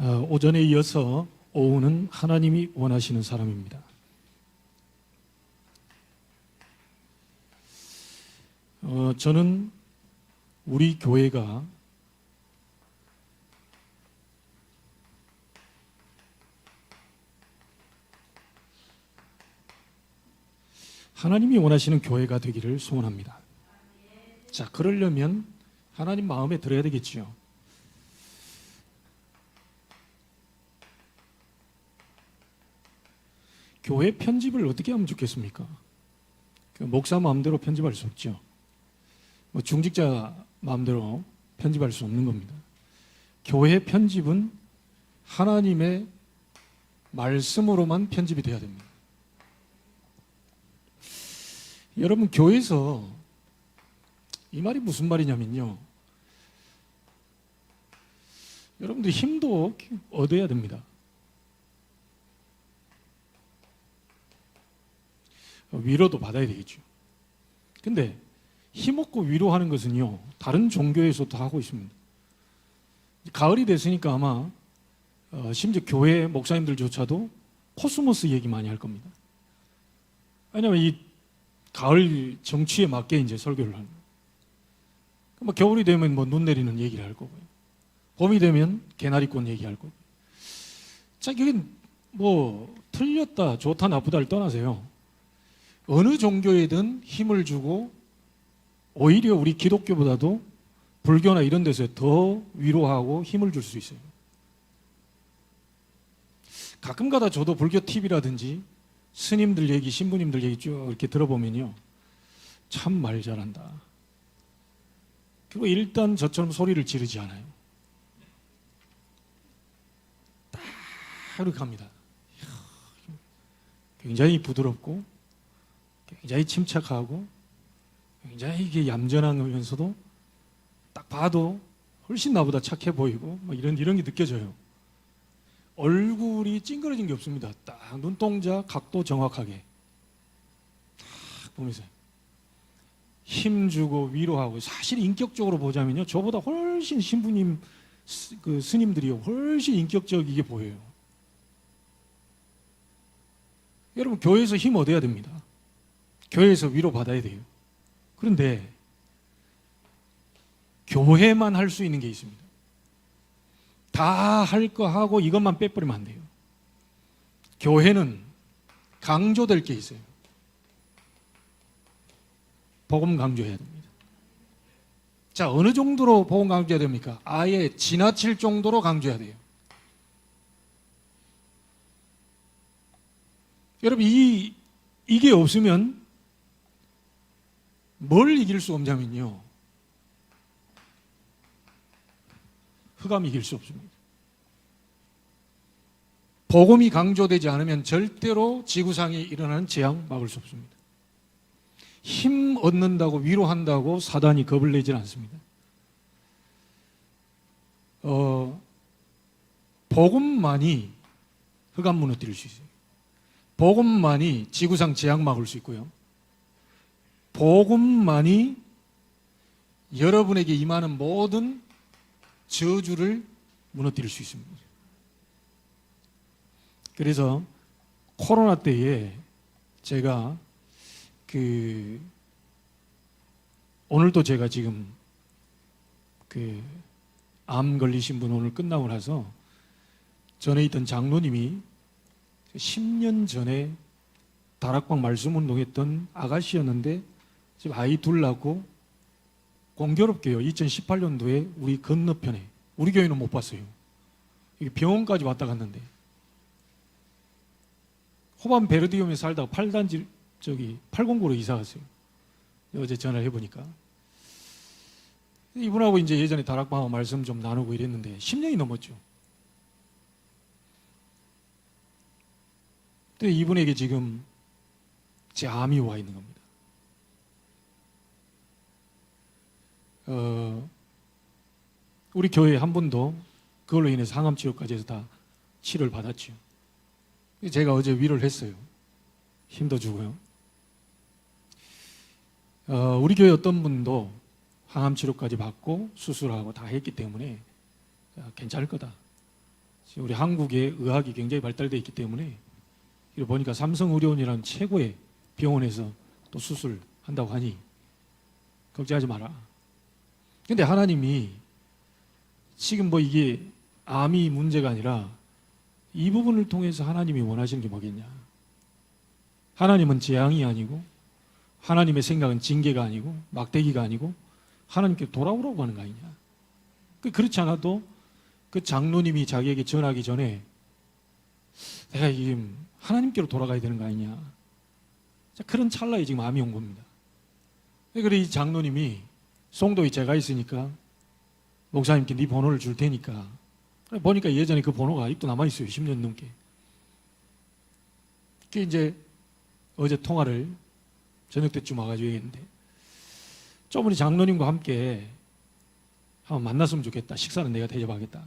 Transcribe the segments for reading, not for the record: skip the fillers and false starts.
오전에 이어서 오후는 하나님이 원하시는 사람입니다. 저는 우리 교회가 하나님이 원하시는 교회가 되기를 소원합니다. 자, 그러려면 하나님 마음에 들어야 되겠지요. 교회 편집을 어떻게 하면 좋겠습니까? 목사 마음대로 편집할 수 없죠. 중직자 마음대로 편집할 수 없는 겁니다. 교회 편집은 하나님의 말씀으로만 편집이 돼야 됩니다. 여러분, 교회에서 이 말이 무슨 말이냐면요, 여러분들 힘도 얻어야 됩니다. 위로도 받아야 되겠죠. 근데 힘없고 위로하는 것은요, 다른 종교에서도 하고 있습니다. 가을이 됐으니까 아마 심지어 교회 목사님들조차도 코스모스 얘기 많이 할 겁니다. 왜냐하면 이 가을 정취에 맞게 이제 설교를 하는 거예요. 겨울이 되면 눈 내리는 얘기를 할 거고요. 봄이 되면 개나리꽃 얘기할 거고요. 자, 이게 틀렸다, 좋다, 나쁘다를 떠나세요. 어느 종교에든 힘을 주고 오히려 우리 기독교보다도 불교나 이런 데서 더 위로하고 힘을 줄 수 있어요. 가끔가다 저도 불교 TV라든지 스님들 얘기, 신부님들 얘기 쭉 이렇게 들어보면요, 참 말 잘한다. 그리고 일단 저처럼 소리를 지르지 않아요. 딱 이렇게 합니다. 굉장히 부드럽고 굉장히 침착하고 굉장히 이게 얌전하면서도 딱 봐도 훨씬 나보다 착해 보이고 이런 게 느껴져요. 얼굴이 찡그러진 게 없습니다. 딱 눈동자 각도 정확하게 딱 보면서 힘주고 위로하고. 사실 인격적으로 보자면요, 저보다 훨씬 신부님 스님들이 훨씬 인격적이게 보여요. 여러분, 교회에서 힘 얻어야 됩니다. 교회에서 위로받아야 돼요. 그런데 교회만 할 수 있는 게 있습니다. 다 할 거 하고 이것만 빼버리면 안 돼요. 교회는 강조될 게 있어요. 복음 강조해야 됩니다. 자, 어느 정도로 복음 강조해야 됩니까? 아예 지나칠 정도로 강조해야 돼요. 여러분, 이게 없으면 뭘 이길 수 없냐면요, 흑암 이길 수 없습니다. 복음이 강조되지 않으면 절대로 지구상에 일어나는 재앙 막을 수 없습니다. 힘 얻는다고 위로한다고 사단이 겁을 내질 않습니다. 복음만이 흑암 무너뜨릴 수 있어요. 복음만이 지구상 재앙 막을 수 있고요. 복음만이 여러분에게 임하는 모든 저주를 무너뜨릴 수 있습니다. 그래서 코로나 때에 제가 오늘도 제가 지금 암 걸리신 분 오늘 끝나고 나서 전에 있던 장로님이 10년 전에 다락방 말씀 운동했던 아가씨였는데 지금 아이 둘 낳고 공교롭게요, 2018년도에 우리 건너편에, 우리 교회는 못 봤어요. 이게 병원까지 왔다 갔는데, 호반 베르디움에 살다가 8단지 809로 이사 갔어요. 어제 전화를 해보니까. 이분하고 이제 예전에 다락방하고 말씀 좀 나누고 이랬는데 10년이 넘었죠. 근데 이분에게 지금 제 암이 와 있는 겁니다. 우리 교회에 한 분도 그걸로 인해서 항암 치료까지 해서 다 치료를 받았죠. 제가 어제 위로를 했어요. 힘도 주고요. 우리 교회 어떤 분도 항암 치료까지 받고 수술하고 다 했기 때문에 괜찮을 거다. 우리 한국의 의학이 굉장히 발달되어 있기 때문에 보니까 삼성의료원이라는 최고의 병원에서 또 수술한다고 하니 걱정하지 마라. 근데 하나님이 지금 뭐 이게 암이 문제가 아니라 이 부분을 통해서 하나님이 원하시는 게 뭐겠냐? 하나님은 재앙이 아니고 하나님의 생각은 징계가 아니고 막대기가 아니고 하나님께 돌아오라고 하는 거 아니냐? 그렇지 않아도 그 장로님이 자기에게 전하기 전에 내가 지금 하나님께로 돌아가야 되는 거 아니냐? 그런 찰나에 지금 암이 온 겁니다. 그래 이 장로님이 송도에 제가 있으니까 목사님께 네 번호를 줄 테니까 보니까 예전에 그 번호가 아직도 남아있어요. 10년 넘게. 그게 이제 어제 통화를 저녁 때쯤 와가지고 얘기했는데 저분이 장로님과 함께 한번 만났으면 좋겠다. 식사는 내가 대접하겠다.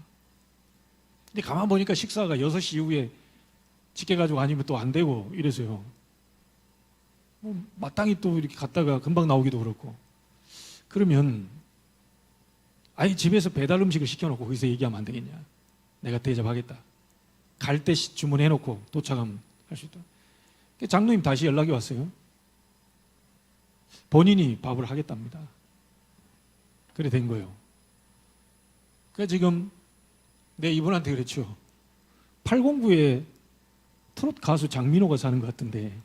근데 가만 보니까 식사가 6시 이후에 지켜가지고 아니면 또 안 되고 이래서요. 뭐 마땅히 또 이렇게 갔다가 금방 나오기도 그렇고 그러면 아예 집에서 배달 음식을 시켜놓고 거기서 얘기하면 안 되겠냐. 내가 대접하겠다. 갈 때 주문해놓고 도착하면 할 수 있다. 장로님 다시 연락이 왔어요. 본인이 밥을 하겠답니다. 그래 된 거예요. 그러니까 지금 내 이분한테 그랬죠. 809에 트로트 가수 장민호가 사는 것 같은데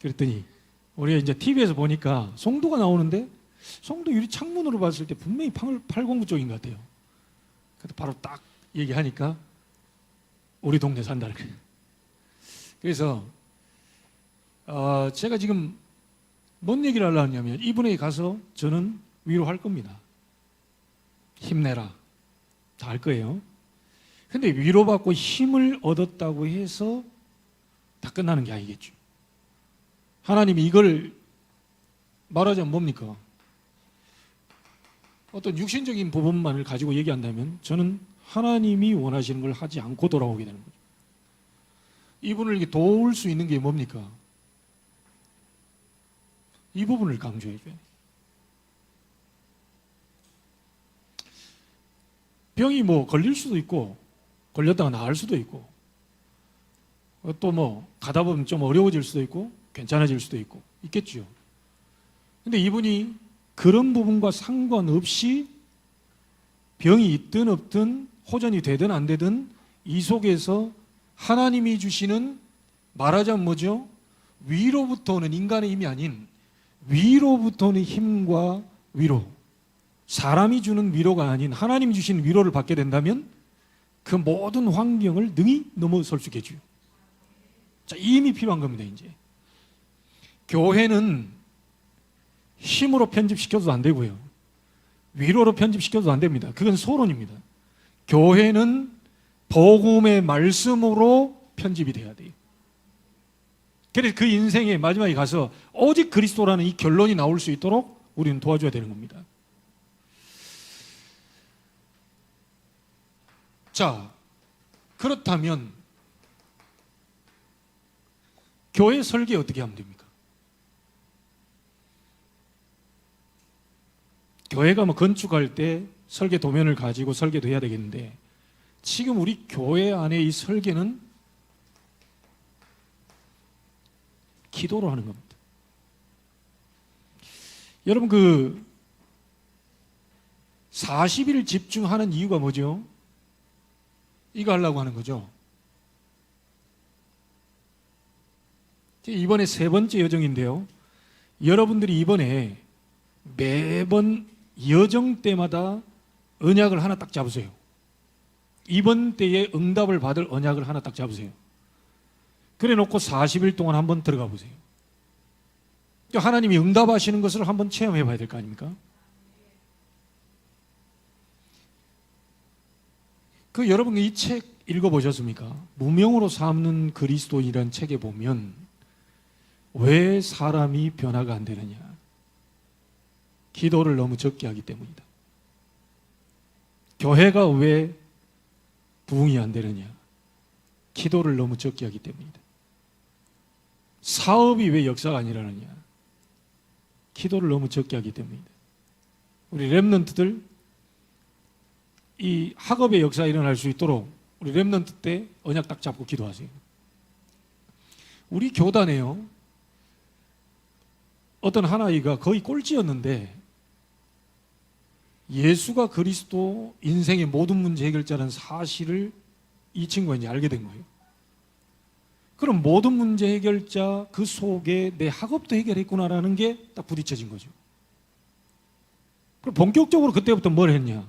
그랬더니 우리가 이제 TV에서 보니까 송도가 나오는데 송도 유리 창문으로 봤을 때 분명히 809 쪽인 것 같아요. 그래서 바로 딱 얘기하니까 우리 동네 산다는 거예요. 그래서 제가 지금 뭔 얘기를 하려고 하냐면 이분에게 가서 저는 위로할 겁니다. 힘내라. 다 할 거예요. 근데 위로받고 힘을 얻었다고 해서 다 끝나는 게 아니겠죠. 하나님이 이걸 말하자면 뭡니까? 어떤 육신적인 부분만을 가지고 얘기한다면 저는 하나님이 원하시는 걸 하지 않고 돌아오게 되는 거죠. 이분을 이렇게 도울 수 있는 게 뭡니까? 이 부분을 강조해 줘요. 병이 뭐 걸릴 수도 있고 걸렸다가 나을 수도 있고 또 뭐 가다 보면 좀 어려워질 수도 있고 괜찮아질 수도 있고 있겠죠. 근데 이분이 그런 부분과 상관없이 병이 있든 없든 호전이 되든 안 되든 이 속에서 하나님이 주시는 말하자면 뭐죠? 위로부터 오는 인간의 힘이 아닌 위로부터 오는 힘과 위로, 사람이 주는 위로가 아닌 하나님이 주시는 위로를 받게 된다면 그 모든 환경을 능히 넘어설 수 있겠죠. 자, 이 힘이 필요한 겁니다. 이제 교회는 힘으로 편집시켜도 안 되고요, 위로로 편집시켜도 안 됩니다. 그건 소론입니다. 교회는 복음의 말씀으로 편집이 돼야 돼요. 그래서 그 인생의 마지막에 가서 오직 그리스도라는 이 결론이 나올 수 있도록 우리는 도와줘야 되는 겁니다. 자, 그렇다면 교회 설계 어떻게 하면 됩니까? 교회가 뭐 건축할 때 설계 도면을 가지고 설계도 해야 되겠는데 지금 우리 교회 안에 이 설계는 기도로 하는 겁니다. 여러분 그 40일 집중하는 이유가 뭐죠? 이거 하려고 하는 거죠. 이번에 세 번째 여정인데요. 여러분들이 이번에 매번 여정 때마다 언약을 하나 딱 잡으세요. 이번 때에 응답을 받을 언약을 하나 딱 잡으세요. 그래 놓고 40일 동안 한번 들어가 보세요. 하나님이 응답하시는 것을 한번 체험해 봐야 될 거 아닙니까? 그 여러분 이 책 읽어보셨습니까? 무명으로 삼는 그리스도인이라는 책에 보면 왜 사람이 변화가 안 되느냐? 기도를 너무 적게 하기 때문이다. 교회가 왜 부흥이 안 되느냐? 기도를 너무 적게 하기 때문이다. 사업이 왜 역사가 안 일어나느냐? 기도를 너무 적게 하기 때문이다. 우리 렘넌트들 이 학업의 역사가 일어날 수 있도록 우리 렘넌트 때 언약 딱 잡고 기도하세요. 우리 교단에요, 어떤 한 아이가 거의 꼴찌였는데 예수가 그리스도 인생의 모든 문제 해결자라는 사실을 이 친구가 이제 알게 된 거예요. 그럼 모든 문제 해결자 그 속에 내 학업도 해결했구나라는 게 딱 부딪혀진 거죠. 그럼 본격적으로 그때부터 뭘 했냐?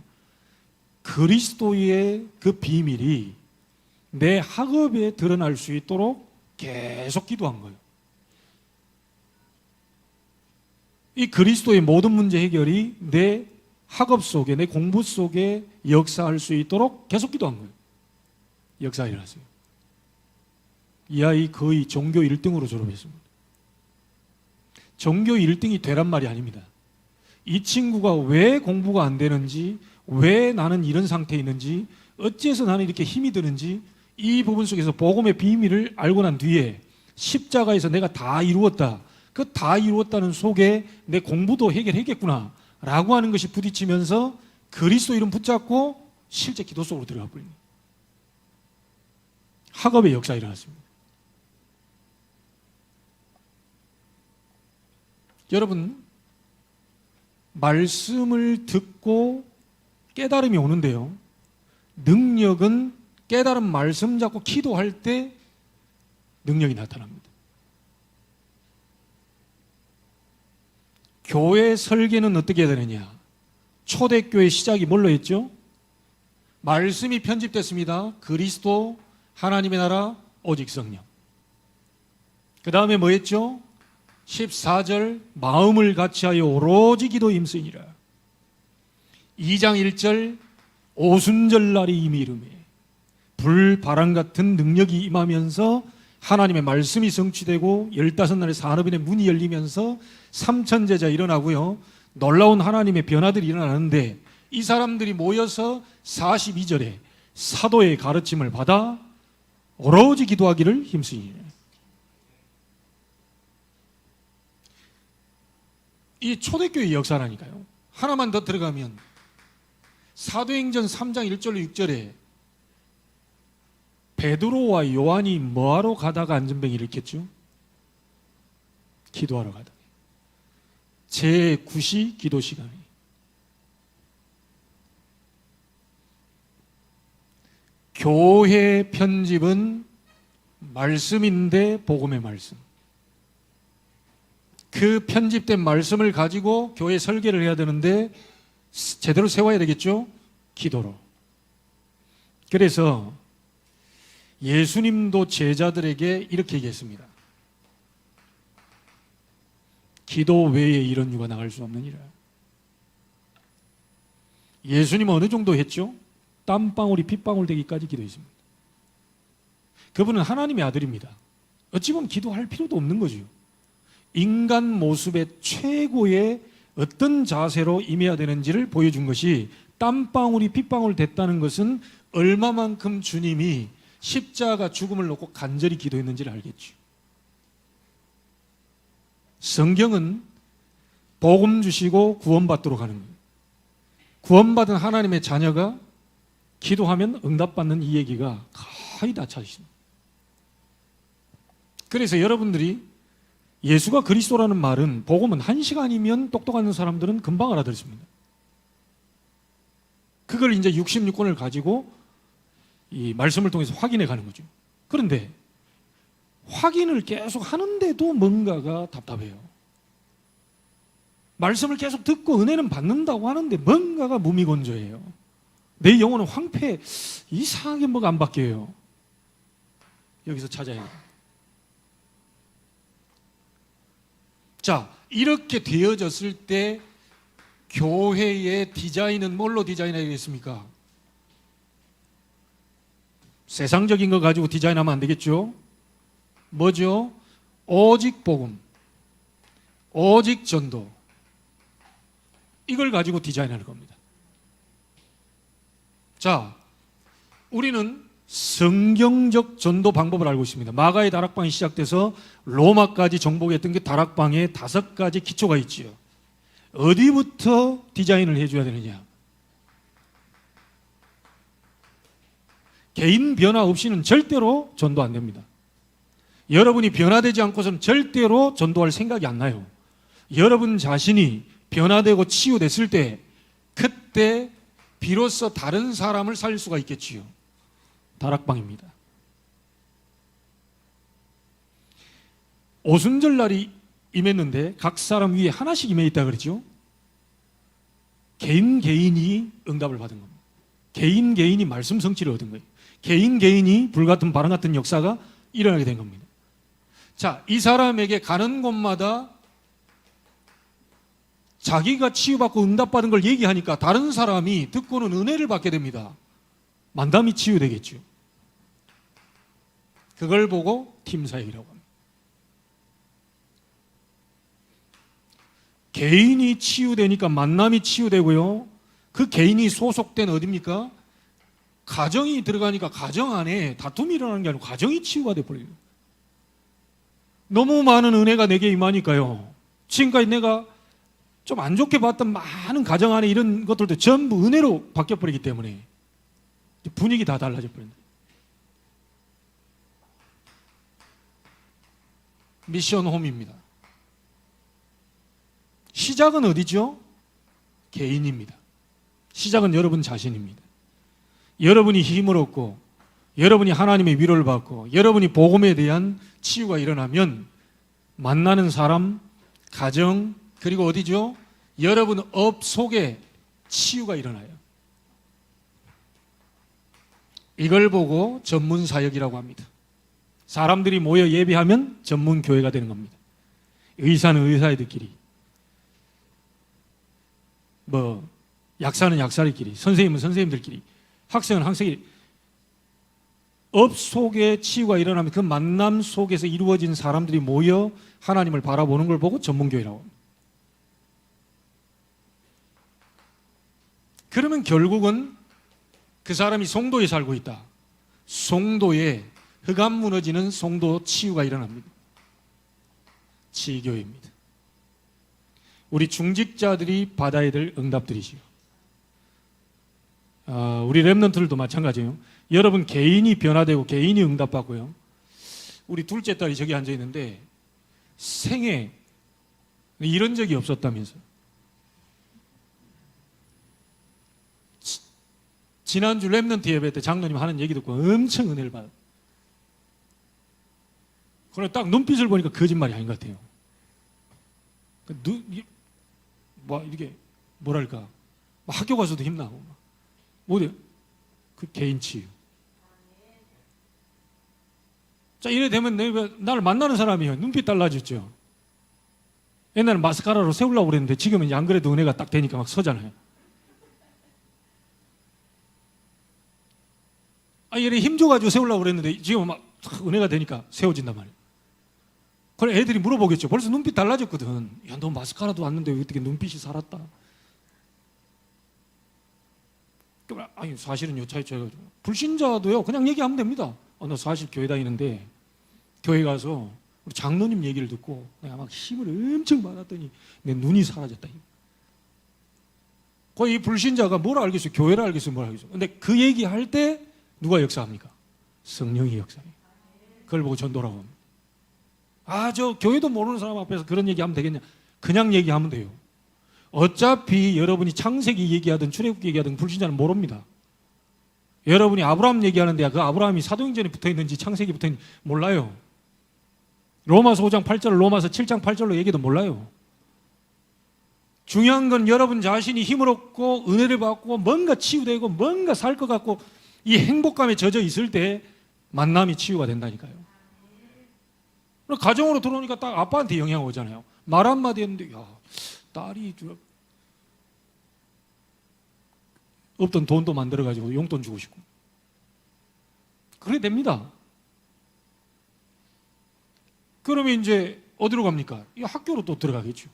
그리스도의 그 비밀이 내 학업에 드러날 수 있도록 계속 기도한 거예요. 이 그리스도의 모든 문제 해결이 내 학업 속에, 내 공부 속에 역사할 수 있도록 계속 기도한 거예요. 역사가 일어났어요. 이 아이 거의 전교 1등으로 졸업했습니다. 전교 1등이 되란 말이 아닙니다. 이 친구가 왜 공부가 안 되는지, 왜 나는 이런 상태에 있는지, 어째서 나는 이렇게 힘이 드는지, 이 부분 속에서 복음의 비밀을 알고 난 뒤에 십자가에서 내가 다 이루었다, 그 다 이루었다는 속에 내 공부도 해결했겠구나 라고 하는 것이 부딪히면서 그리스도 이름 붙잡고 실제 기도 속으로 들어가 버립니다. 학업의 역사가 일어났습니다. 여러분, 말씀을 듣고 깨달음이 오는데요, 능력은 깨달은 말씀 잡고 기도할 때 능력이 나타납니다. 교회 설계는 어떻게 해야 되느냐? 초대교회 시작이 뭘로 했죠? 말씀이 편집됐습니다. 그리스도, 하나님의 나라, 오직 성령. 그 다음에 뭐 했죠? 14절, 마음을 같이하여 오로지 기도에 힘쓰니라. 2장 1절, 오순절 날이 이미 이르매 불, 바람 같은 능력이 임하면서 하나님의 말씀이 성취되고 15날의 산업인의 문이 열리면서 3천 제자 일어나고요, 놀라운 하나님의 변화들이 일어나는데, 이 사람들이 모여서 42절에 사도의 가르침을 받아 오로지 기도하기를 힘쓰니. 이 초대교회의 역사라니까요. 하나만 더 들어가면 사도행전 3장 1절로 6절에 베드로와 요한이 뭐하러 가다가 안전병이 일으켰죠? 기도하러 가다. 제9시 기도 시간이. 교회 편집은 말씀인데 복음의 말씀. 그 편집된 말씀을 가지고 교회 설계를 해야 되는데 제대로 세워야 되겠죠? 기도로. 그래서 예수님도 제자들에게 이렇게 얘기했습니다. 기도 외에 이런 유가 나갈 수 없느니라. 예수님은 어느 정도 했죠? 땀방울이 핏방울 되기까지 기도했습니다. 그분은 하나님의 아들입니다. 어찌 보면 기도할 필요도 없는 거죠. 인간 모습의 최고의 어떤 자세로 임해야 되는지를 보여준 것이, 땀방울이 핏방울 됐다는 것은 얼마만큼 주님이 십자가 죽음을 놓고 간절히 기도했는지를 알겠죠. 성경은 복음 주시고 구원받도록 하는 거예요. 구원받은 하나님의 자녀가 기도하면 응답받는 이 얘기가 거의 다 찾으십니다. 그래서 여러분들이 예수가 그리스도라는 말은, 복음은 1시간이면 똑똑한 사람들은 금방 알아들습니다. 그걸 이제 66권을 가지고 이 말씀을 통해서 확인해 가는 거죠. 그런데 확인을 계속 하는데도 뭔가가 답답해요. 말씀을 계속 듣고 은혜는 받는다고 하는데 뭔가가 무미건조해요. 내 영혼은 황폐해. 이상하게 뭐가 안 바뀌어요. 여기서 찾아야 돼요. 자, 이렇게 되어졌을 때 교회의 디자인은 뭘로 디자인해야겠습니까? 세상적인 거 가지고 디자인하면 안 되겠죠? 뭐죠? 오직 복음, 오직 전도, 이걸 가지고 디자인하는 겁니다. 자, 우리는 성경적 전도 방법을 알고 있습니다. 마가의 다락방이 시작돼서 로마까지 정복했던 게 다락방에 5가지 기초가 있지요. 어디부터 디자인을 해줘야 되느냐? 개인 변화 없이는 절대로 전도 안 됩니다. 여러분이 변화되지 않고서는 절대로 전도할 생각이 안 나요. 여러분 자신이 변화되고 치유됐을 때 그때 비로소 다른 사람을 살릴 수가 있겠지요. 다락방입니다. 오순절날이 임했는데 각 사람 위에 하나씩 임해 있다 그러죠. 개인이 응답을 받은 겁니다. 개인이 말씀 성취를 얻은 거예요. 개인이 불같은 바람 같은 역사가 일어나게 된 겁니다. 자, 이 사람에게 가는 곳마다 자기가 치유받고 응답받은 걸 얘기하니까 다른 사람이 듣고는 은혜를 받게 됩니다. 만담이 치유되겠죠. 그걸 보고 팀사역이라고 합니다. 개인이 치유되니까 만남이 치유되고요. 그 개인이 소속된 어디입니까? 가정이 들어가니까 가정 안에 다툼이 일어나는 게 아니고 가정이 치유가 돼버려요. 너무 많은 은혜가 내게 임하니까요. 지금까지 내가 좀 안 좋게 봤던 많은 가정 안에 이런 것들도 전부 은혜로 바뀌어버리기 때문에 분위기 다 달라져 버린다. 미션 홈입니다. 시작은 어디죠? 개인입니다. 시작은 여러분 자신입니다. 여러분이 힘을 얻고 여러분이 하나님의 위로를 받고 여러분이 복음에 대한 치유가 일어나면 만나는 사람, 가정, 그리고 어디죠? 여러분 업 속에 치유가 일어나요. 이걸 보고 전문 사역이라고 합니다. 사람들이 모여 예배하면 전문 교회가 되는 겁니다. 의사는 의사들끼리, 약사는 약사들끼리, 선생님은 선생님들끼리, 학생은 학생끼리. 업 속에 치유가 일어나면 그 만남 속에서 이루어진 사람들이 모여 하나님을 바라보는 걸 보고 전문교회라고 합니다. 그러면 결국은 그 사람이 송도에 살고 있다. 송도에 흑암 무너지는 송도 치유가 일어납니다. 치유교회입니다. 우리 중직자들이 받아야 될 응답들이지요. 우리 렘넌트들도 마찬가지예요. 여러분 개인이 변화되고 개인이 응답받고요. 우리 둘째 딸이 저기 앉아 있는데 생애 이런 적이 없었다면서. 지난주 렘넌트 예배 때 장로님 하는 얘기 듣고 엄청 은혜를 받아요. 그런데 딱 눈빛을 보니까 거짓말이 아닌 것 같아요. 이게 뭐랄까, 학교 가서도 힘나고, 그 개인 치유. 자, 이래 되면 나를 만나는 사람이요. 눈빛 달라졌죠. 옛날에 마스카라로 세우려고 그랬는데 지금은 안 그래도 은혜가 딱 되니까 막 서잖아요. 이래 힘줘가지고 세우려고 그랬는데 지금 막 은혜가 되니까 세워진단 말이에요. 그래 애들이 물어보겠죠. 벌써 눈빛 달라졌거든. 야, 너 마스카라도 왔는데 어떻게 눈빛이 살았다. 아니 사실은 요 차이 쳐가지고 불신자도요 그냥 얘기하면 됩니다. 나 사실 교회 다니는데 교회 가서 우리 장로님 얘기를 듣고 내가 막 힘을 엄청 받았더니 내 눈이 사라졌다. 거의 이 불신자가 뭘 알겠어요? 교회를 알겠어요? 뭘 알겠어요? 근데 그 얘기할 때 누가 역사합니까? 성령이 역사해요. 그걸 보고 전도라고 합니다. 저 교회도 모르는 사람 앞에서 그런 얘기하면 되겠냐? 그냥 얘기하면 돼요. 어차피 여러분이 창세기 얘기하든 출애굽기 얘기하든 불신자는 모릅니다. 여러분이 아브라함 얘기하는데 그 아브라함이 사도행전에 붙어있는지 창세기 붙어있는지 몰라요. 로마서 5장 8절, 로마서 7장 8절로 얘기도 몰라요. 중요한 건 여러분 자신이 힘을 얻고 은혜를 받고 뭔가 치유되고 뭔가 살 것 같고 이 행복감에 젖어 있을 때 만남이 치유가 된다니까요. 가정으로 들어오니까 딱 아빠한테 영향 오잖아요. 말 한마디 했는데 딸이 없던 돈도 만들어가지고 용돈 주고 싶고 그래 됩니다. 그러면 이제 어디로 갑니까? 이 학교로 또 들어가겠죠.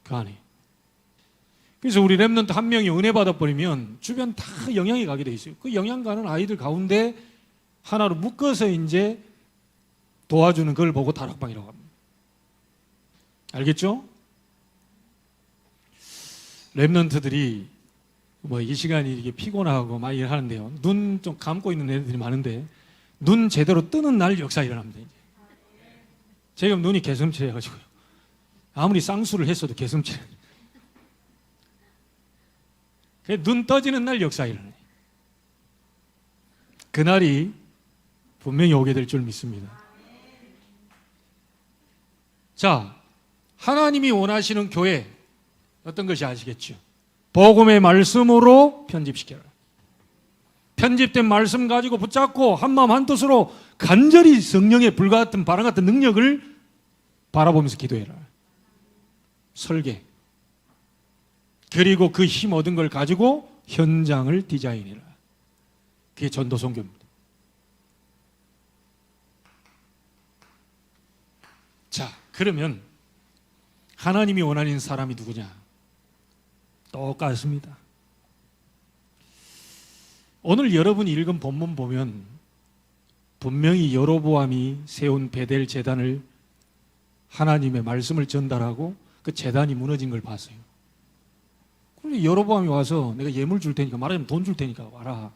그 안에. 그래서 우리 렘넌트 한 명이 은혜 받아버리면 주변 다 영향이 가게 돼 있어요. 그 영향 가는 아이들 가운데 하나로 묶어서 이제 도와주는 걸 보고 다락방이라고 합니다. 알겠죠? 렘넌트들이 뭐 이 시간이 이렇게 피곤하고 막 일하는데요. 눈 좀 감고 있는 애들이 많은데 눈 제대로 뜨는 날 역사 일어납니다. 이제. 지금 눈이 개슴츠해가지고요. 아무리 쌍수를 했어도 개슴츠해. 눈 떠지는 날 역사 일어나요. 그날이 분명히 오게 될 줄 믿습니다. 자, 하나님이 원하시는 교회 어떤 것이 아시겠죠? 복음의 말씀으로 편집시켜라. 편집된 말씀 가지고 붙잡고 한마음 한뜻으로 간절히 성령의 불과 같은 바람 같은 능력을 바라보면서 기도해라. 설계. 그리고 그 힘 얻은 걸 가지고 현장을 디자인해라. 그게 전도 선교입니다. 자, 그러면 하나님이 원하는 사람이 누구냐? 똑같습니다. 오늘 여러분이 읽은 본문 보면 분명히 여로보암이 세운 베델 제단을 하나님의 말씀을 전달하고 그 제단이 무너진 걸 봤어요. 그런데 여로보암이 와서 내가 예물 줄 테니까, 말하자면 돈 줄 테니까 와라.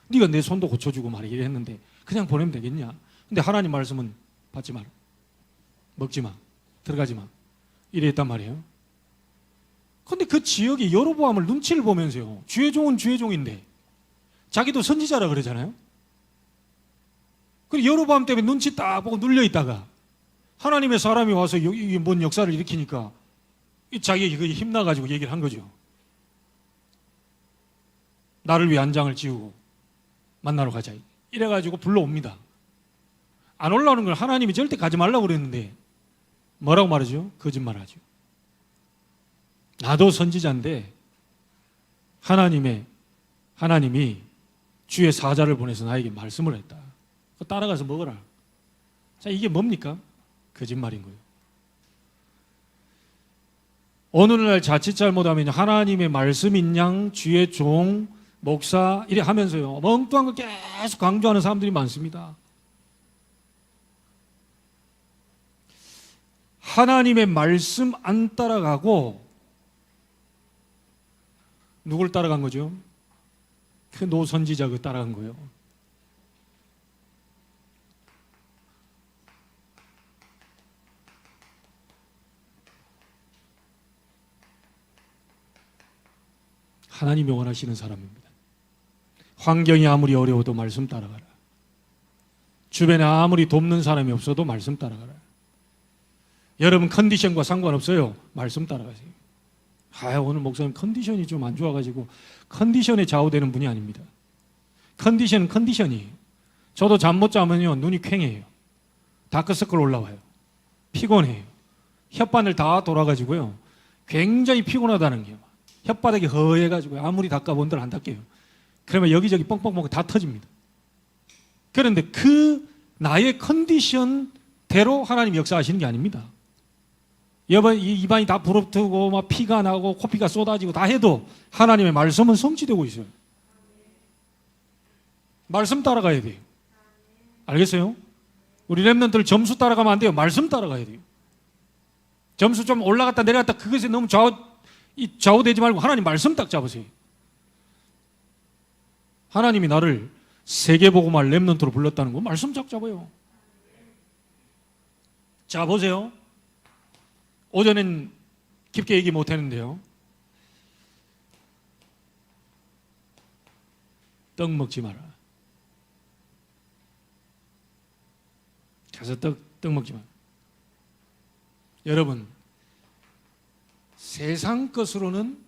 네가 내 손도 고쳐주고 말이야 이랬는데 그냥 보내면 되겠냐? 근데 하나님 말씀은 받지 마라. 먹지 마. 들어가지 마. 이랬단 말이에요. 근데 그 지역이 여로보암을 눈치를 보면서요. 주의 종은 주의 종인데 자기도 선지자라 그러잖아요. 그리고 여로보암 때문에 눈치 딱 보고 눌려있다가 하나님의 사람이 와서 이게 뭔 역사를 일으키니까 자기가 힘나가지고 얘기를 한 거죠. 나를 위해 안장을 지우고 만나러 가자. 이래가지고 불러옵니다. 안 올라오는 걸 하나님이 절대 가지 말라고 그랬는데 뭐라고 말하죠? 거짓말하죠. 나도 선지자인데 하나님이 주의 사자를 보내서 나에게 말씀을 했다. 따라가서 먹어라. 자, 이게 뭡니까? 거짓말인 거예요. 오늘날 자칫 잘못하면 하나님의 말씀인 양 주의 종 목사 이래 하면서요 멍뚱한 거 계속 강조하는 사람들이 많습니다. 하나님의 말씀 안 따라가고 누굴 따라간 거죠? 그 노선지자 그 따라간 거예요. 하나님이 원하시는 사람입니다. 환경이 아무리 어려워도 말씀 따라가라. 주변에 아무리 돕는 사람이 없어도 말씀 따라가라. 여러분 컨디션과 상관없어요. 말씀 따라가세요. 오늘 목사님 컨디션이 좀 안 좋아가지고 컨디션에 좌우되는 분이 아닙니다. 컨디션은 컨디션이에요. 저도 잠 못 자면요 눈이 퀭해요. 다크서클 올라와요. 피곤해요. 혓바늘 다 돌아가지고요 굉장히 피곤하다는 게요. 혓바닥이 허해가지고 아무리 닦아본들 안 닦여요. 그러면 여기저기 뻥뻥뻥 다 터집니다. 그런데 그 나의 컨디션대로 하나님 역사하시는 게 아닙니다. 입안이 다 부릅뜨고 막 피가 나고 코피가 쏟아지고 다 해도 하나님의 말씀은 성취되고 있어요. 말씀 따라가야 돼요. 알겠어요? 우리 렘넌트들 점수 따라가면 안 돼요. 말씀 따라가야 돼요. 점수 좀 올라갔다 내려갔다 그것에 너무 좌우되지 말고 하나님 말씀 딱 잡으세요. 하나님이 나를 세계복음할 렘넌트로 불렀다는 거 말씀 딱 잡아요. 자, 보세요. 오전엔 깊게 얘기 못 했는데요. 떡 먹지 마라. 가서 떡 먹지 마라. 여러분, 세상 것으로는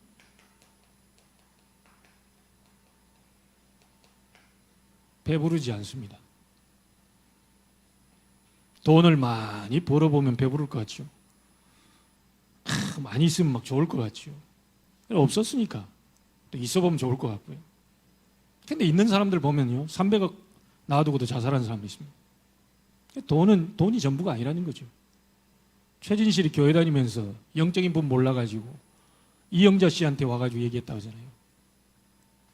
배부르지 않습니다. 돈을 많이 벌어보면 배부를 것 같죠. 많이 있으면 막 좋을 것 같죠. 없었으니까 또 있어보면 좋을 것 같고요. 근데 있는 사람들 보면요 300억 놔두고도 자살하는 사람도 있습니다. 돈이 전부가 아니라는 거죠. 최진실이 교회 다니면서 영적인 분 몰라가지고 이영자 씨한테 와가지고 얘기했다고 하잖아요.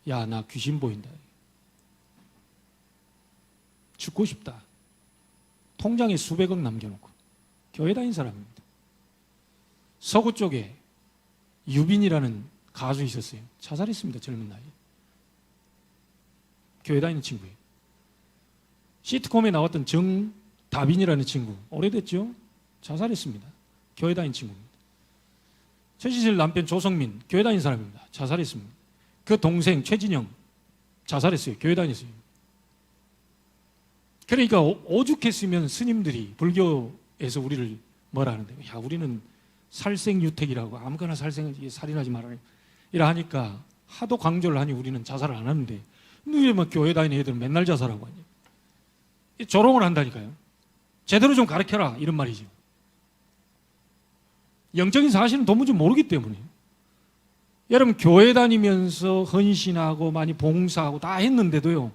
야, 나 귀신 보인다. 죽고 싶다. 통장에 수백억 남겨놓고 교회 다닌 사람입니다. 서구 쪽에 유빈이라는 가수 있었어요. 자살했습니다. 젊은 나이에. 교회 다니는 친구예요. 시트콤에 나왔던 정다빈이라는 친구, 오래됐죠? 자살했습니다. 교회 다니는 친구입니다. 최시실 남편 조성민, 교회 다니는 사람입니다. 자살했습니다. 그 동생 최진영, 자살했어요. 교회 다녔어요. 그러니까 오죽했으면 스님들이 불교에서 우리를 뭐라 하는데, 야, 우리는 살생유택이라고, 아무거나 살인하지 말아라 이라 하니까 하도 강조를 하니 우리는 자살을 안 하는데, 왜 막 교회 다니는 애들은 맨날 자살하고 하냐. 조롱을 한다니까요. 제대로 좀 가르쳐라 이런 말이죠. 영적인 사실은 도무지 모르기 때문에. 여러분, 교회 다니면서 헌신하고 많이 봉사하고 다 했는데도요,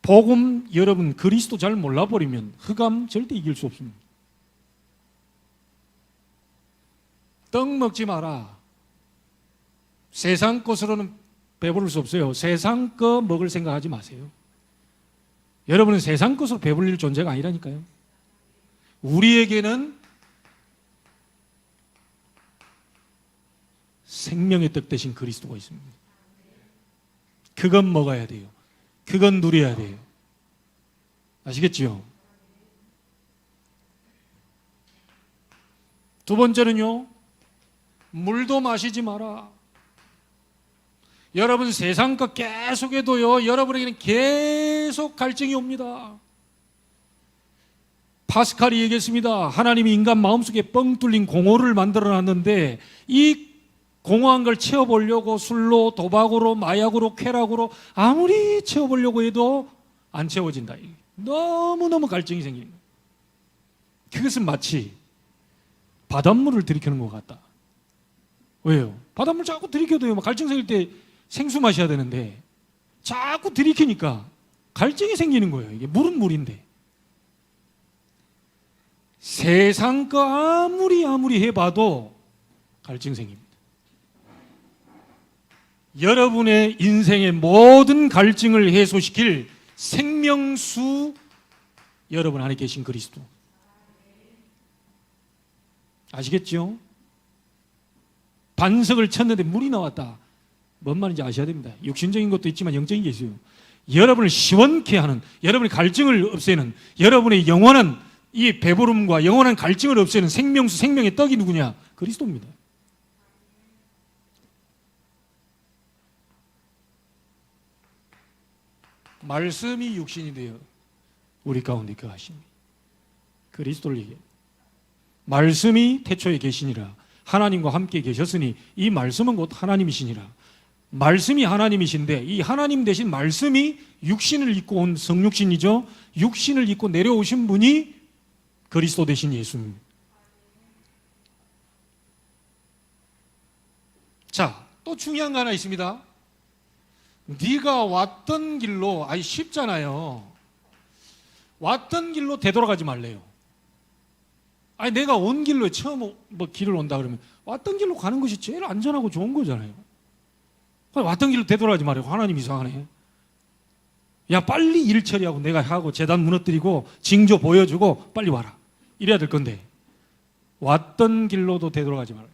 복음 여러분 그리스도 잘 몰라버리면 흑암 절대 이길 수 없습니다. 떡 먹지 마라. 세상 것으로는 배부를 수 없어요. 세상 거 먹을 생각하지 마세요. 여러분은 세상 것으로 배불릴 존재가 아니라니까요. 우리에게는 생명의 떡 대신 그리스도가 있습니다. 그건 먹어야 돼요. 그건 누려야 돼요. 아시겠지요? 두 번째는요, 물도 마시지 마라. 여러분, 세상 것 계속 해도요, 여러분에게는 계속 갈증이 옵니다. 파스칼이 얘기했습니다. 하나님이 인간 마음속에 뻥 뚫린 공허를 만들어 놨는데, 이 공허한 걸 채워보려고 술로, 도박으로, 마약으로, 쾌락으로 아무리 채워보려고 해도 안 채워진다. 너무너무 갈증이 생기는 거예요. 그것은 마치 바닷물을 들이켜는 것 같다. 왜요? 바닷물 자꾸 들이켜도요, 갈증 생길 때 생수 마셔야 되는데 자꾸 들이키니까 갈증이 생기는 거예요. 이게 물은 물인데. 세상 거 아무리 해봐도 갈증 생깁니다. 여러분의 인생의 모든 갈증을 해소시킬 생명수, 여러분 안에 계신 그리스도. 아시겠죠? 반석을 쳤는데 물이 나왔다. 뭔 말인지 아셔야 됩니다. 육신적인 것도 있지만 영적인 게 있어요. 여러분을 시원케 하는, 여러분의 갈증을 없애는, 여러분의 영원한 이 배부름과 영원한 갈증을 없애는 생명수, 생명의 떡이 누구냐? 그리스도입니다. 말씀이 육신이 되어 우리 가운데 거하시니, 그리스도를 얘기해요. 말씀이 태초에 계시니라. 하나님과 함께 계셨으니 이 말씀은 곧 하나님이시니라. 말씀이 하나님이신데 이 하나님 대신 말씀이 육신을 입고 온 성육신이죠. 육신을 입고 내려오신 분이 그리스도 대신 예수입니다. 자, 또 중요한 거 하나 있습니다. 네가 왔던 길로, 아니 쉽잖아요. 왔던 길로 되돌아가지 말래요. 아니 내가 온 길로 처음 뭐 길을 온다 그러면 왔던 길로 가는 것이 제일 안전하고 좋은 거잖아요. 왔던 길로 되돌아가지 말아요. 하나님 이상하네. 야, 빨리 일 처리하고 내가 하고 재단 무너뜨리고 징조 보여주고 빨리 와라. 이래야 될 건데 왔던 길로도 되돌아가지 말아요.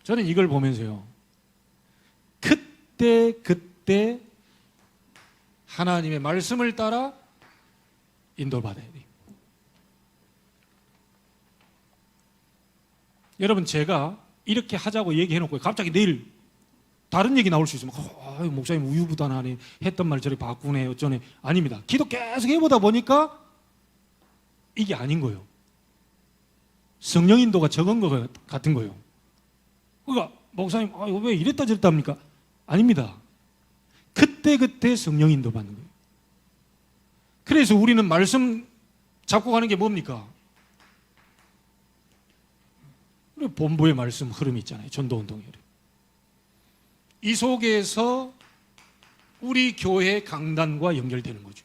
저는 이걸 보면서요, 그때 하나님의 말씀을 따라 인도를 받아야 돼요. 여러분, 제가 이렇게 하자고 얘기해놓고 갑자기 내일 다른 얘기 나올 수 있으면 목사님 우유부단하네, 했던 말 저리 바꾸네, 어쩌네. 아닙니다. 기도 계속 해보다 보니까 이게 아닌 거예요. 성령 인도가 적은 것 같은 거예요. 그러니까 목사님 왜 이랬다 저랬다 합니까? 아닙니다. 그때 성령 인도 받는 거예요. 그래서 우리는 말씀 잡고 가는 게 뭡니까? 우리 본부의 말씀 흐름이 있잖아요. 전도운동에. 이 속에서 우리 교회 강단과 연결되는 거죠.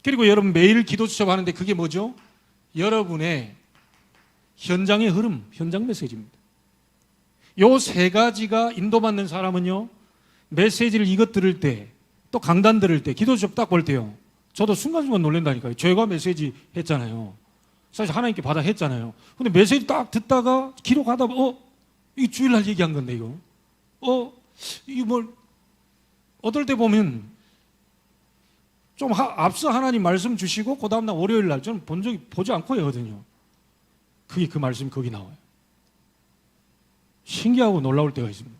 그리고 여러분 매일 기도 수첩하는데 그게 뭐죠? 여러분의 현장의 흐름, 현장 메시지입니다. 요 세 가지가 인도받는 사람은요, 메시지를 이것 들을 때, 또 강단 들을 때, 기도 수첩 딱 볼 때요, 저도 순간순간 놀란다니까요. 제가 메시지 했잖아요. 사실 하나님께 받아 했잖아요. 근데 메시지 딱 듣다가 기록하다 이거 주일날 얘기한 건데 이거. 이거 뭘 어떨 때 보면 좀 앞서 하나님 말씀 주시고 그 다음날 월요일날 저는 보지 않고 하거든요. 그게 그 말씀이 거기 나와요. 신기하고 놀라울 때가 있습니다.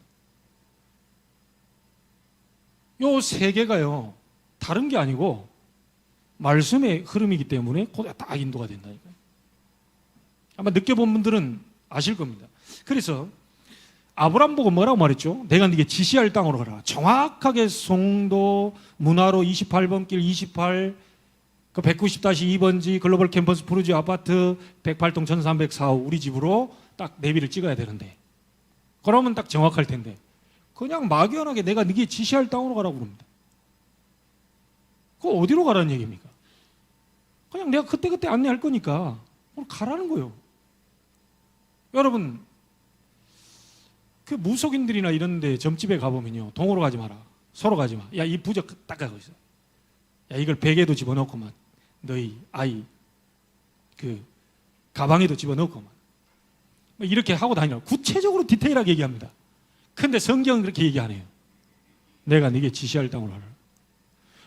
요 세 개가요 다른 게 아니고 말씀의 흐름이기 때문에 그대로 딱 인도가 된다니까요. 아마 느껴본 분들은 아실 겁니다. 그래서 아브람 보고 뭐라고 말했죠? 내가 네게 지시할 땅으로 가라. 정확하게 송도 문화로 28번 길 28, 그 190-2번지 글로벌 캠퍼스 푸르지 아파트 108동 1304호 우리 집으로 딱 내비를 찍어야 되는데, 그러면 딱 정확할 텐데 그냥 막연하게 내가 네게 지시할 땅으로 가라고 그럽니다. 그거 어디로 가라는 얘기입니까? 그냥 내가 그때그때 안내할 거니까 오늘 가라는 거예요. 여러분, 그 무속인들이나 이런 데 점집에 가보면요, 동으로 가지 마라, 서로 가지 마. 야, 이 부적 딱 가고 있어. 야, 이걸 베개도 집어넣고만, 너희 아이 그 가방에도 집어넣고만, 이렇게 하고 다니라. 구체적으로 디테일하게 얘기합니다. 근데 성경은 그렇게 얘기 안 해요. 내가 네게 지시할 땅으로 가라.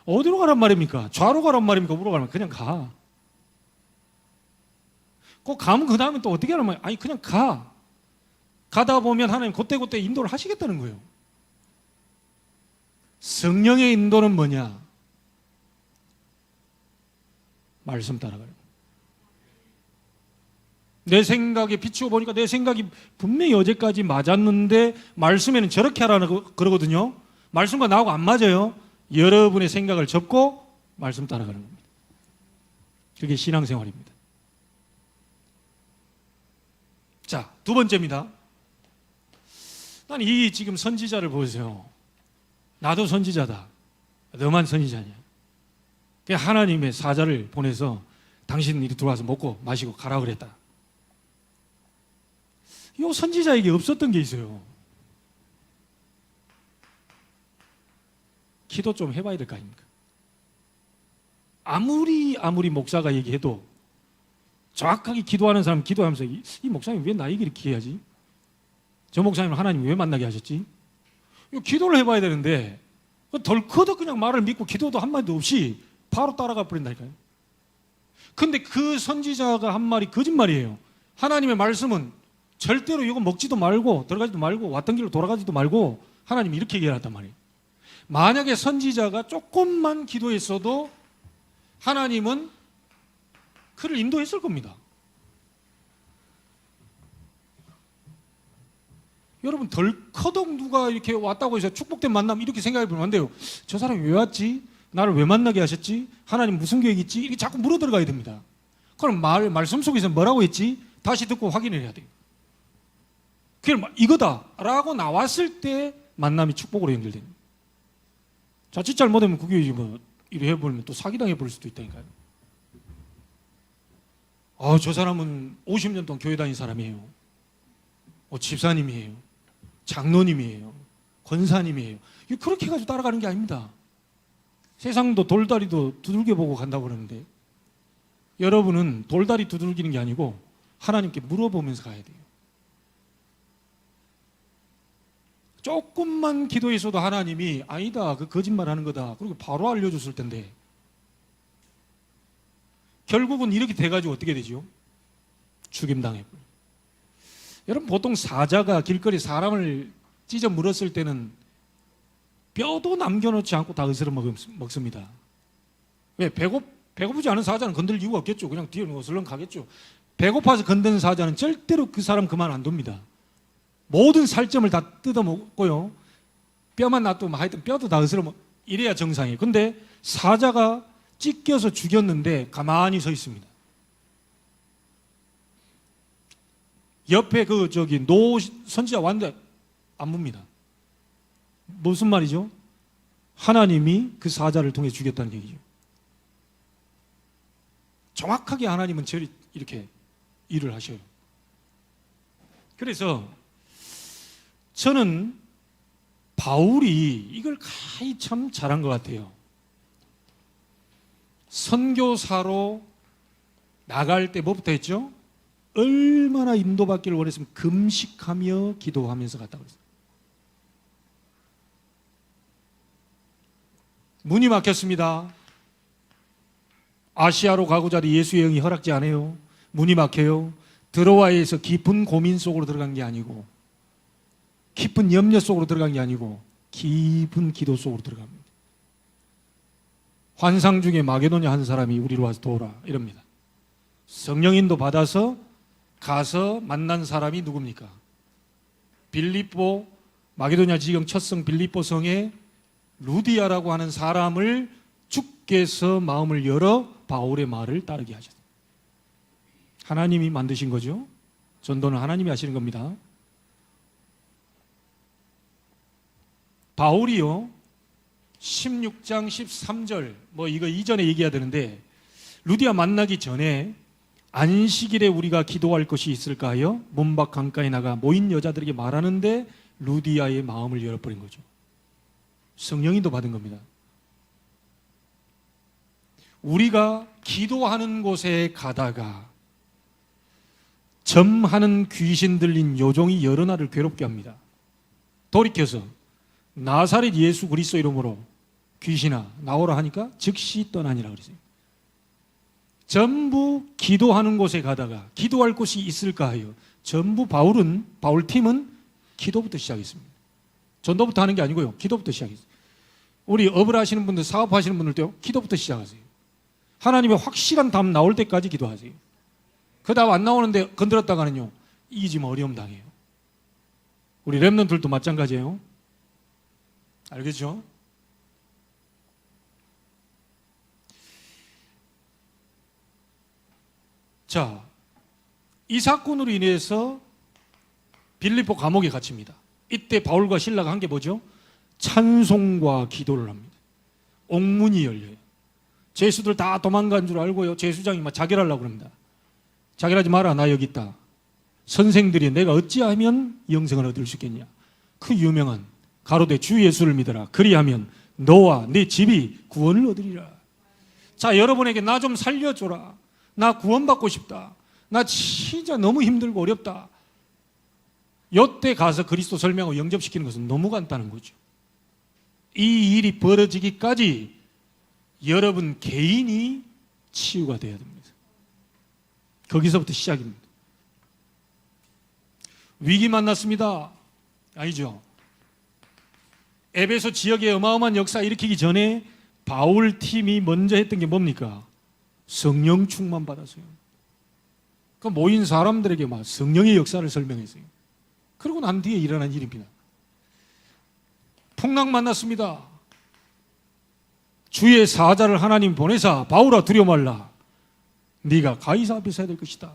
어디로 가란 말입니까? 좌로 가란 말입니까? 우로 가란 말입니까? 그냥 가. 꼭 가면 그 다음에 또 어떻게 하란 말이야? 아니, 그냥 가. 가다 보면 하나님 그때그때 인도를 하시겠다는 거예요. 성령의 인도는 뭐냐? 말씀 따라가요. 내 생각에 비추어 보니까 내 생각이 분명히 어제까지 맞았는데 말씀에는 저렇게 하라는 그러거든요. 말씀과 나하고 안 맞아요. 여러분의 생각을 접고 말씀 따라가는 겁니다. 그게 신앙생활입니다. 자, 두 번째입니다. 난 이 지금 선지자를 보세요. 나도 선지자다. 너만 선지자냐? 하나님의 사자를 보내서 당신 이리 들어와서 먹고 마시고 가라 그랬다. 이 선지자에게 없었던 게 있어요. 기도 좀 해봐야 될 거 아닙니까? 아무리 목사가 얘기해도 정확하게 기도하는 사람 기도하면서 이 목사님 왜 나에게 이렇게 해야지? 저 목사님은 하나님 왜 만나게 하셨지? 이거 기도를 해봐야 되는데 덜커덕 그냥 말을 믿고 기도도 한마디도 없이 바로 따라가 버린다니까요. 근데 그 선지자가 한 말이 거짓말이에요. 하나님의 말씀은 절대로 이거 먹지도 말고 들어가지도 말고 왔던 길로 돌아가지도 말고 하나님이 이렇게 얘기해놨단 말이에요. 만약에 선지자가 조금만 기도했어도 하나님은 그를 인도했을 겁니다. 여러분, 덜커덕 누가 이렇게 왔다고 해서 축복된 만남 이렇게 생각해 보면 안 돼요. 저 사람이 왜 왔지? 나를 왜 만나게 하셨지? 하나님 무슨 계획 있지? 이렇게 자꾸 물어 들어가야 됩니다. 그럼 말씀 속에서 뭐라고 했지? 다시 듣고 확인을 해야 돼요. 그게 이거다라고 나왔을 때 만남이 축복으로 연결됩니다. 자칫 잘못하면 그게 뭐 이래 해버리면 또 사기당해 버릴 수도 있다니까요. 저 사람은 50년 동안 교회 다닌 사람이에요. 집사님이에요. 장로님이에요. 권사님이에요. 그렇게 해가지고 따라가는 게 아닙니다. 세상도 돌다리도 두들겨 보고 간다고 그러는데 여러분은 돌다리 두들기는 게 아니고 하나님께 물어보면서 가야 돼요. 조금만 기도했어도 하나님이 아니다, 그 거짓말하는 거다, 그리고 바로 알려줬을 텐데 결국은 이렇게 돼가지고 어떻게 되죠? 죽임당해버려요. 여러분, 보통 사자가 길거리 사람을 찢어 물었을 때는 뼈도 남겨놓지 않고 다 으스러 먹습니다. 왜? 배고프지 않은 사자는 건들 이유가 없겠죠. 그냥 뒤에 어슬렁 가겠죠. 배고파서 건드는 사자는 절대로 그 사람 그만 안 둡니다. 모든 살점을 다 뜯어먹고요, 뼈만 놔두면 하여튼 뼈도 다 으스러 이래야 정상이에요. 근데 사자가 찢겨서 죽였는데 가만히 서 있습니다. 옆에 노 선지자 왔는데 안 묻니다. 무슨 말이죠? 하나님이 그 사자를 통해 죽였다는 얘기죠. 정확하게 하나님은 저를 이렇게 일을 하셔요. 그래서 저는 바울이 이걸 가히 참 잘한 것 같아요. 선교사로 나갈 때 뭐부터 했죠? 얼마나 인도받기를 원했으면 금식하며 기도하면서 갔다고 그랬어요. 문이 막혔습니다. 아시아로 가고자 하는 예수의 영이 허락지 않아요. 문이 막혀요. 들어와야 해서 깊은 고민 속으로 들어간 게 아니고, 깊은 염려 속으로 들어간 게 아니고 깊은 기도 속으로 들어갑니다. 환상 중에 마게도냐 한 사람이 우리로 와서 도우라 이럽니다. 성령인도 받아서 가서 만난 사람이 누굽니까? 빌립보, 마게도냐 지경 첫성 빌립보 성에 루디아라고 하는 사람을 주께서 마음을 열어 바울의 말을 따르게 하셨습니다. 하나님이 만드신 거죠. 전도는 하나님이 하시는 겁니다. 바울이요 16장 13절 이거 이전에 얘기해야 되는데, 루디아 만나기 전에 안식일에 우리가 기도할 것이 있을까 하여 문밖 강가에 나가 모인 여자들에게 말하는데 루디아의 마음을 열어버린 거죠. 성령인도 받은 겁니다. 우리가 기도하는 곳에 가다가 점하는 귀신 들린 요종이 여러 날을 괴롭게 합니다. 돌이켜서 나사렛 예수 그리스도 이름으로 귀신아 나오라 하니까 즉시 떠나니라 그랬어요. 전부 기도하는 곳에 가다가 기도할 곳이 있을까 하여 전부 바울 팀은 기도부터 시작했습니다. 전도부터 하는 게 아니고요, 기도부터 시작했어요. 우리 업을 하시는 분들, 사업하시는 분들도 기도부터 시작하세요. 하나님의 확실한 답 나올 때까지 기도하세요. 그 답 안 나오는데 건드렸다가는요 이기지면 어려움 당해요. 우리 렘넌트들도 마찬가지예요. 알겠죠? 자, 이 사건으로 인해서 빌립보 감옥에 갇힙니다. 이때 바울과 실라가 한 게 뭐죠? 찬송과 기도를 합니다. 옥문이 열려요. 죄수들 다 도망간 줄 알고요, 죄수장이 막 자결하려고 합니다. 자결하지 마라, 나 여기 있다. 선생들이 내가 어찌하면 영생을 얻을 수 있겠냐. 그 유명한 가로되 주 예수를 믿어라. 그리하면 너와 네 집이 구원을 얻으리라. 자, 여러분에게 나 좀 살려줘라. 나 구원받고 싶다. 나 진짜 너무 힘들고 어렵다. 요때 가서 그리스도 설명하고 영접시키는 것은 너무 간단한 거죠. 이 일이 벌어지기까지 여러분 개인이 치유가 돼야 됩니다. 거기서부터 시작입니다. 위기 만났습니다. 아니죠. 에베소 지역에 어마어마한 역사 일으키기 전에 바울 팀이 먼저 했던 게 뭡니까? 성령 충만 받았어요. 그 모인 사람들에게 막 성령의 역사를 설명했어요. 그러고 난 뒤에 일어난 일입니다. 풍랑 만났습니다. 주의 사자를 하나님 보내사 바울아 두려워 말라. 네가 가이사 앞에 서야 될 것이다.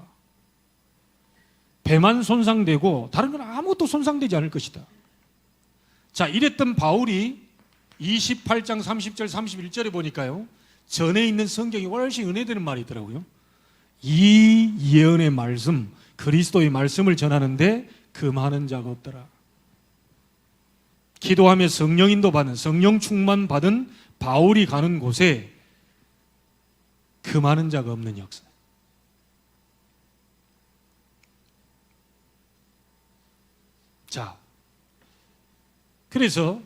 배만 손상되고 다른 건 아무것도 손상되지 않을 것이다. 자, 이랬던 바울이 28장 30절 31절에 보니까요, 전에 있는 성경이 훨씬 은혜되는 말이 있더라고요. 이 예언의 말씀, 그리스도의 말씀을 전하는데 금하는 자가 없더라. 기도하며 성령인도 받은, 성령 충만 받은 바울이 가는 곳에 금하는 자가 없는 역사. 자, 그래서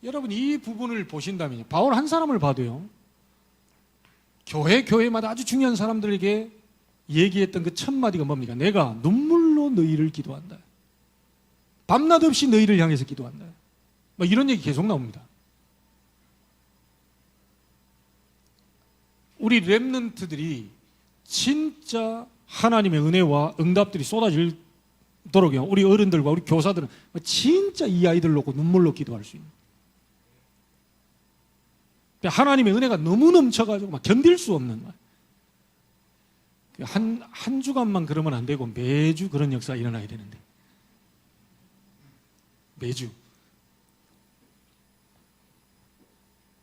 여러분 이 부분을 보신다면 바울 한 사람을 봐도요, 교회마다 아주 중요한 사람들에게 얘기했던 그 첫 마디가 뭡니까? 내가 눈물로 너희를 기도한다. 밤낮 없이 너희를 향해서 기도한다. 이런 얘기 계속 나옵니다. 우리 렘넌트들이 진짜 하나님의 은혜와 응답들이 쏟아질도록요, 우리 어른들과 우리 교사들은 진짜 이 아이들 놓고 눈물로 기도할 수 있는, 하나님의 은혜가 너무 넘쳐가지고 막 견딜 수 없는, 한 주간만 그러면 안 되고 매주 그런 역사가 일어나야 되는데, 매주.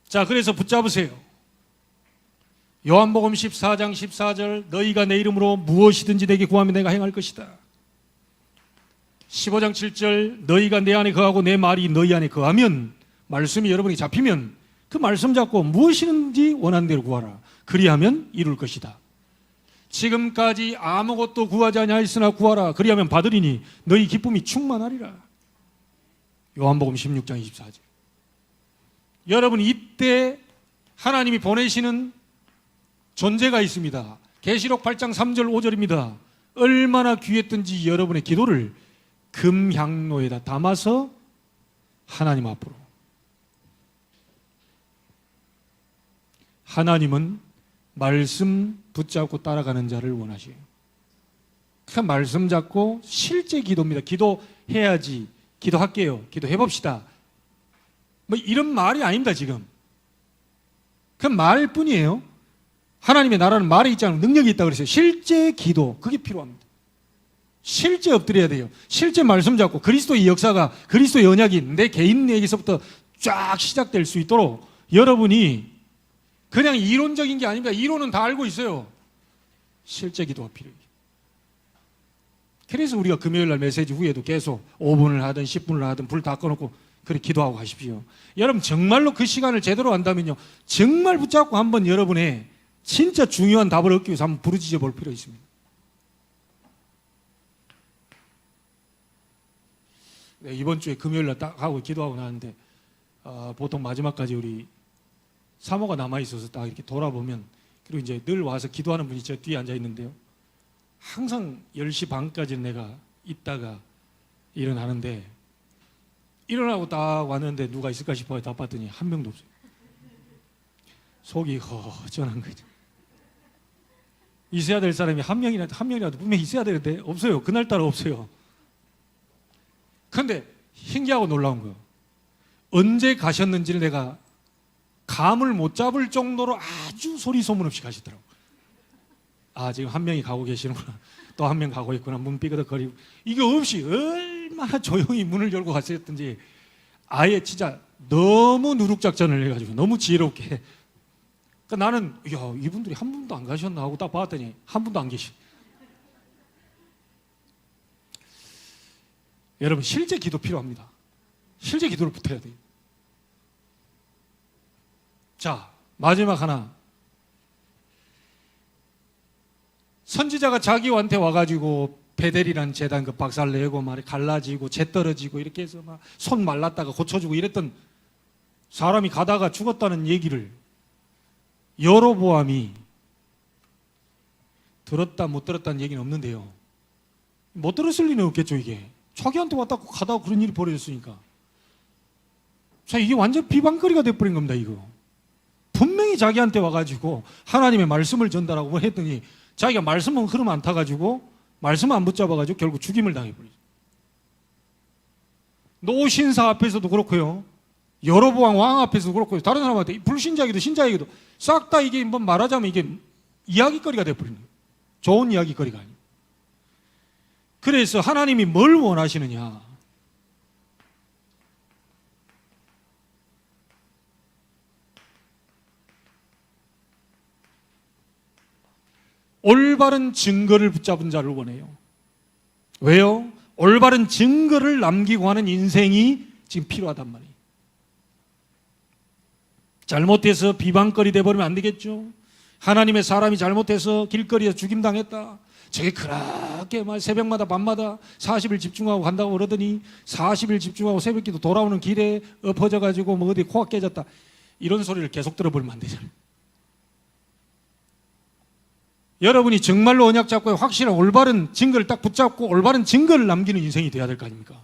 자, 그래서 붙잡으세요. 요한복음 14장 14절 너희가 내 이름으로 무엇이든지 내게 구하면 내가 행할 것이다. 15장 7절 너희가 내 안에 거하고 내 말이 너희 안에 거하면, 말씀이 여러분이 잡히면 그 말씀 잡고 무엇이든지 원하는 대로 구하라. 그리하면 이룰 것이다. 지금까지 아무것도 구하지 아니하였으나 구하라. 그리하면 받으리니 너희 기쁨이 충만하리라. 요한복음 16장 24절. 여러분, 이때 하나님이 보내시는 존재가 있습니다. 계시록 8장 3절 5절입니다. 얼마나 귀했던지 여러분의 기도를 금향로에다 담아서 하나님 앞으로. 하나님은 말씀 붙잡고 따라가는 자를 원하셔요. 그 말씀 잡고 실제 기도입니다. 기도해야지, 기도할게요, 기도해봅시다, 뭐 이런 말이 아닙니다. 지금 그 말뿐이에요. 하나님의 나라는 말에 있지 않은 능력이 있다고 그랬어요. 실제 기도, 그게 필요합니다. 실제 엎드려야 돼요. 실제 말씀 잡고 그리스도의 역사가, 그리스도의 언약이 내 개인에게서부터 쫙 시작될 수 있도록 여러분이 그냥 이론적인 게 아닙니다. 이론은 다 알고 있어요. 실제 기도가 필요해요. 그래서 우리가 금요일날 메시지 후에도 계속 5분을 하든 10분을 하든 불 다 꺼놓고 그렇게 기도하고 가십시오. 여러분 정말로 그 시간을 제대로 한다면요, 정말 붙잡고 한번 여러분의 진짜 중요한 답을 얻기 위해서 한번 부르짖어 볼 필요 있습니다. 네, 이번 주에 금요일날 딱 하고 기도하고 나는데 보통 마지막까지 우리 사모가 남아있어서 딱 이렇게 돌아보면, 그리고 이제 늘 와서 기도하는 분이 저 뒤에 앉아 있는데요, 항상 10시 반까지 내가 있다가 일어나는데, 일어나고 딱 왔는데 누가 있을까 싶어 다 봤더니 한 명도 없어요. 속이 허전한 거죠. 있어야 될 사람이 한 명이라도 분명히 있어야 되는데 없어요. 그날따라 없어요. 그런데 신기하고 놀라운 거예요. 언제 가셨는지를 내가 감을 못 잡을 정도로 아주 소리 소문 없이 가시더라고요. 아, 지금 한 명이 가고 계시는구나, 또 한 명 가고 있구나, 문 삐그덕거리고, 이게 없이 얼마나 조용히 문을 열고 갔었던지, 아예 진짜 너무 누룩작전을 해가지고 너무 지혜롭게. 그러니까 나는 야, 이분들이 한 분도 안 가셨나 하고 딱 봤더니 한 분도 안 계시. 여러분, 실제 기도 필요합니다. 실제 기도를 붙어야 돼요. 자, 마지막 하나. 선지자가 자기한테 와가지고 베델이라는 재단 그 박살내고 말이 갈라지고 재 떨어지고 이렇게 해서 막 손 말랐다가 고쳐주고 이랬던 사람이 가다가 죽었다는 얘기를 여로보암이 들었다 못 들었다는 얘기는 없는데요, 못 들었을 리는 없겠죠. 이게 자기한테 왔다 가다가 그런 일이 벌어졌으니까. 자, 이게 완전 비방거리가 돼버린 겁니다. 이거 분명히 자기한테 와가지고 하나님의 말씀을 전달하고 뭐 했더니 자기가 말씀은 흐름 안 타가지고 말씀 안 붙잡아가지고 결국 죽임을 당해버리죠. 노신사 앞에서도 그렇고요, 여로보암 왕 앞에서도 그렇고요, 다른 사람한테 불신자에게도 신자에게도 싹 다 이게 뭐 말하자면 이게 이야기거리가 돼버리는 거예요. 좋은 이야기거리가 아니에요. 그래서 하나님이 뭘 원하시느냐, 올바른 증거를 붙잡은 자를 원해요. 왜요? 올바른 증거를 남기고 하는 인생이 지금 필요하단 말이에요. 잘못해서 비방거리 돼버리면 안 되겠죠. 하나님의 사람이 잘못해서 길거리에서 죽임당했다, 저게 그렇게 막 새벽마다 밤마다 40일 집중하고 간다고 그러더니 40일 집중하고 새벽기도 돌아오는 길에 엎어져가지고 뭐 어디 코가 깨졌다, 이런 소리를 계속 들어버리면 안 되잖아요. 여러분이 정말로 언약 잡고 확실한 올바른 증거를 딱 붙잡고 올바른 증거를 남기는 인생이 돼야 될 거 아닙니까?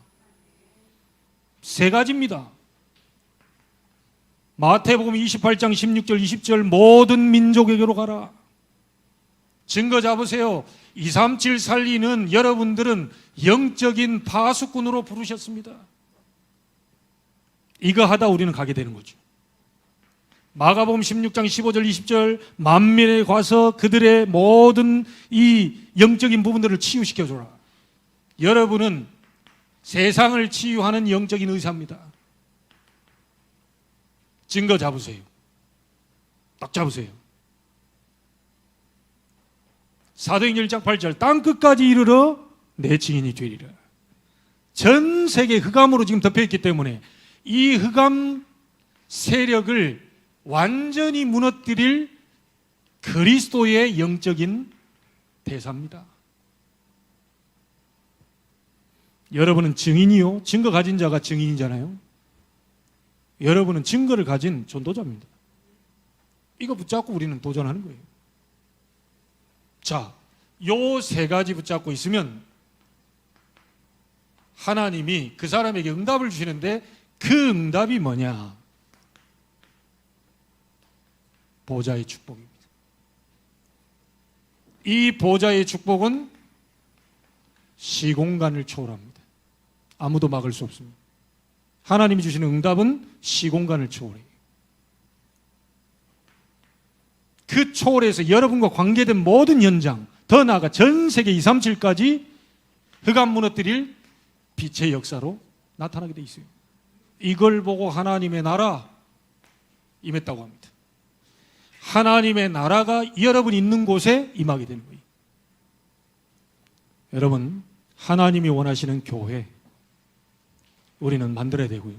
세 가지입니다. 마태복음 28장 16절 20절 모든 민족에게로 가라. 증거 잡으세요. 237 살리는 여러분들은 영적인 파수꾼으로 부르셨습니다. 이거 하다 우리는 가게 되는 거죠. 마가복음 16장 15절 20절 만민에 가서 그들의 모든 이 영적인 부분들을 치유시켜줘라. 여러분은 세상을 치유하는 영적인 의사입니다. 증거 잡으세요. 딱 잡으세요. 사도행전 1장 8절 땅끝까지 이르러 내 증인이 되리라. 전 세계 흑암으로 지금 덮여있기 때문에 이 흑암 세력을 완전히 무너뜨릴 그리스도의 영적인 대사입니다. 여러분은 증인이요, 증거 가진 자가 증인이잖아요. 여러분은 증거를 가진 전도자입니다. 이거 붙잡고 우리는 도전하는 거예요. 자, 요 세 가지 붙잡고 있으면 하나님이 그 사람에게 응답을 주시는데, 그 응답이 뭐냐? 보좌의 축복입니다. 이 보좌의 축복은 시공간을 초월합니다. 아무도 막을 수 없습니다. 하나님이 주시는 응답은 시공간을 초월해요. 그 초월해서 여러분과 관계된 모든 현장, 더 나아가 전 세계 237까지 흑암 무너뜨릴 빛의 역사로 나타나게 돼 있어요. 이걸 보고 하나님의 나라 임했다고 합니다. 하나님의 나라가 여러분 있는 곳에 임하게 되는 거예요. 여러분, 하나님이 원하시는 교회 우리는 만들어야 되고요.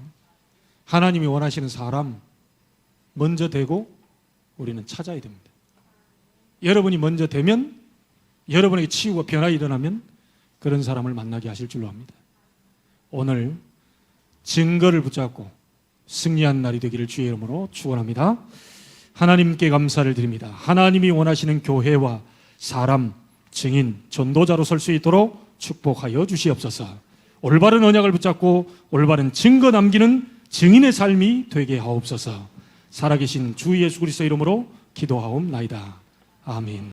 하나님이 원하시는 사람 먼저 되고 우리는 찾아야 됩니다. 여러분이 먼저 되면, 여러분에게 치유와 변화가 일어나면 그런 사람을 만나게 하실 줄로 압니다. 오늘 증거를 붙잡고 승리한 날이 되기를 주의 이름으로 축원합니다. 하나님께 감사를 드립니다. 하나님이 원하시는 교회와 사람, 증인, 전도자로 설 수 있도록 축복하여 주시옵소서. 올바른 언약을 붙잡고 올바른 증거 남기는 증인의 삶이 되게 하옵소서. 살아계신 주 예수 그리스도 이름으로 기도하옵나이다. 아멘.